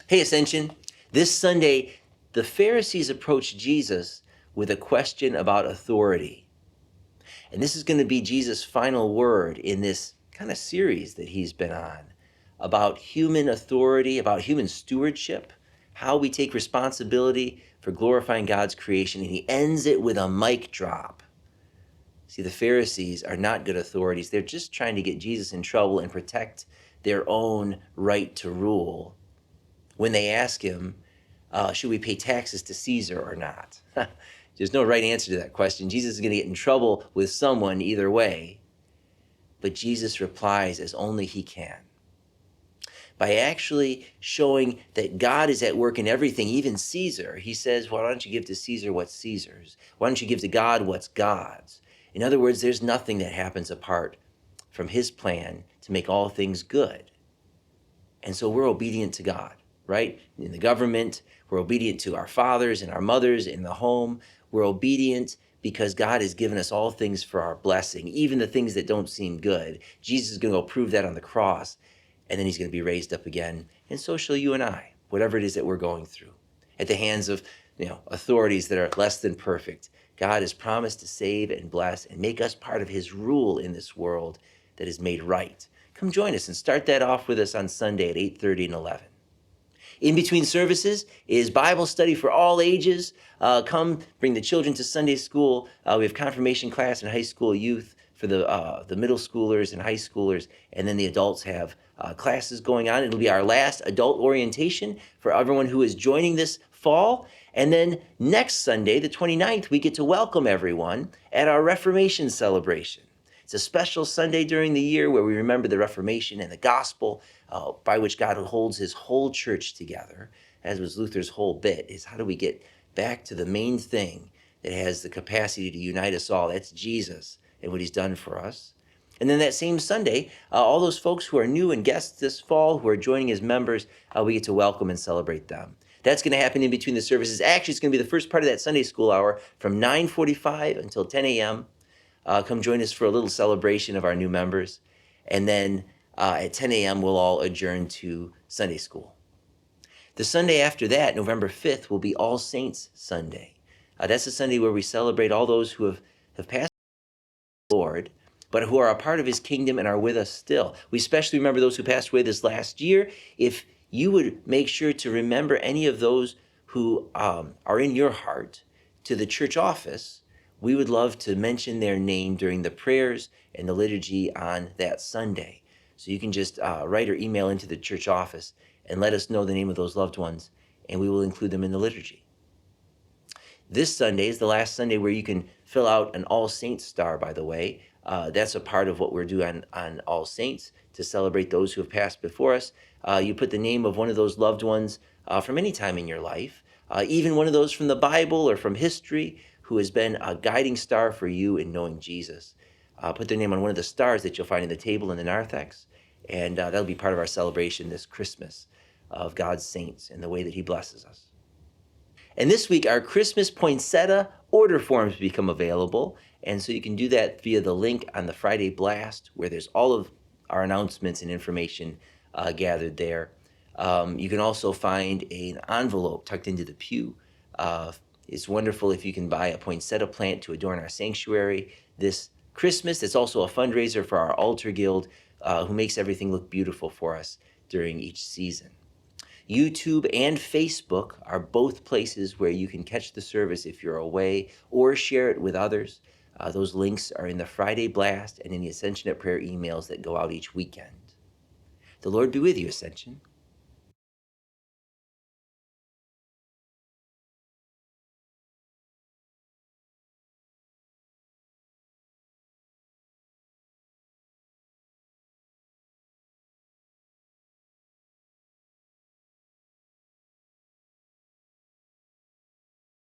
Hey, Ascension. This Sunday, the Pharisees approached Jesus with a question about authority. And this is going to be Jesus' final word in this kind of series that he's been on about human authority, about human stewardship, how we take responsibility for glorifying God's creation. And he ends it with a mic drop. See, the Pharisees are not good authorities. They're just trying to get Jesus in trouble and protect their own right to rule. When they ask him, should we pay taxes to Caesar or not? There's no right answer to that question. Jesus is going to get in trouble with someone either way. But Jesus replies as only he can. By actually showing that God is at work in everything, even Caesar, he says, why don't you give to Caesar what's Caesar's? Why don't you give to God what's God's? In other words, there's nothing that happens apart from his plan to make all things good. And so we're obedient to God, right? In the government, we're obedient to our fathers and our mothers in the home. We're obedient because God has given us all things for our blessing, even the things that don't seem good. Jesus is going to go prove that on the cross, and then he's going to be raised up again. And so shall you and I, whatever it is that we're going through, at the hands of authorities that are less than perfect. God has promised to save and bless and make us part of his rule in this world that is made right. Come join us and start that off with us on Sunday at 8:30 and 11. In between services is Bible study for all ages. Come bring the children to Sunday school. We have confirmation class and high school youth for the middle schoolers and high schoolers, and then the adults have classes going on. It'll be our last adult orientation for everyone who is joining this fall. And then next Sunday, the 29th, we get to welcome everyone at our Reformation celebration. It's a special Sunday during the year where we remember the Reformation and the gospel by which God holds his whole church together, as was Luther's whole bit, is how do we get back to the main thing that has the capacity to unite us all? That's Jesus and what he's done for us. And then that same Sunday, all those folks who are new and guests this fall, who are joining as members, we get to welcome and celebrate them. That's going to happen in between the services. Actually, it's going to be the first part of that Sunday school hour from 9:45 until 10 a.m. Come join us for a little celebration of our new members. And then at 10 a.m., we'll all adjourn to Sunday school. The Sunday after that, November 5th, will be All Saints Sunday. That's the Sunday where we celebrate all those who have passed the Lord, but who are a part of his kingdom and are with us still. We especially remember those who passed away this last year. If you would make sure to remember any of those who are in your heart to the church office, we would love to mention their name during the prayers and the liturgy on that Sunday. So you can just write or email into the church office and let us know the name of those loved ones, and we will include them in the liturgy. This Sunday is the last Sunday where you can fill out an All Saints star, by the way. That's a part of what we're doing on All Saints to celebrate those who have passed before us. You put the name of one of those loved ones from any time in your life, even one of those from the Bible or from history who has been a guiding star for you in knowing Jesus. Put their name on one of the stars that you'll find in the table in the narthex, and that'll be part of our celebration this Christmas of God's saints and the way that he blesses us. And this week, our Christmas poinsettia order forms become available. And so you can do that via the link on the Friday Blast, where there's all of our announcements and information gathered there. You can also find an envelope tucked into the pew. It's wonderful if you can buy a poinsettia plant to adorn our sanctuary this Christmas. It's also a fundraiser for our altar guild, who makes everything look beautiful for us during each season. YouTube and Facebook are both places where you can catch the service if you're away or share it with others. Those links are in the Friday Blast and in the Ascension at Prayer emails that go out each weekend. The Lord be with you, Ascension.